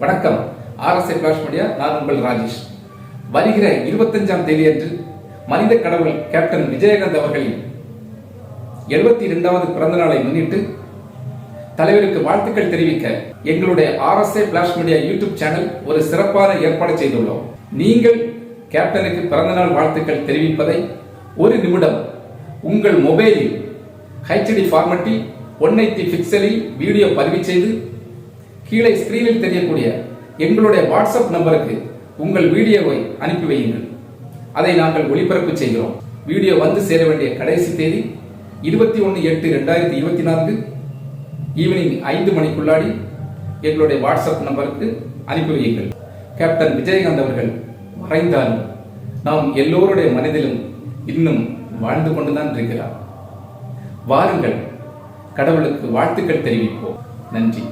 வணக்கம். RSA Flash Media, நான் உங்கள் ராஜேஷ். வருகிற 25ஆம் தேதி அன்று மனித கடவுள் கேப்டன் விஜயகாந்த் அவர்களின் 72வது பிறந்த நாளை முன்னிட்டு தலைவருக்கு வாழ்த்துக்கள் தெரிவிக்க எங்களுடைய RSA Flash Media YouTube channel ஒரு சிறப்பான ஏற்பாடு செய்துள்ளோம். நீங்கள் கேப்டனுக்கு பிறந்தநாள் வாழ்த்துக்கள் தெரிவிப்பதை ஒரு நிமிடம் உங்கள் மொபைலில் HD ஃபார்மட்டில் 180 பிக்சலில் வீடியோ பதிவு செய்து கீழே ஸ்கிரீனில் தெரியக்கூடிய எங்களுடைய வாட்ஸ்அப் நம்பருக்கு உங்கள் வீடியோவை அனுப்பி வையுங்கள். அதை நாங்கள் ஒளிபரப்பு செய்கிறோம். வீடியோ வந்து சேர வேண்டிய கடைசி தேதி 21/8/2024 ஈவினிங் 5 மணிக்குள்ளாடி எங்களுடைய வாட்ஸ்அப் நம்பருக்கு அனுப்பி வையுங்கள். கேப்டன் விஜயகாந்த் அவர்கள் மறைந்தாலும் நாம் எல்லோருடைய மனதிலும் இன்னும் வாழ்ந்து கொண்டுதான் இருக்கிறார். வாருங்கள், கடவுளுக்கு வாழ்த்துக்கள் தெரிவிப்போம். நன்றி.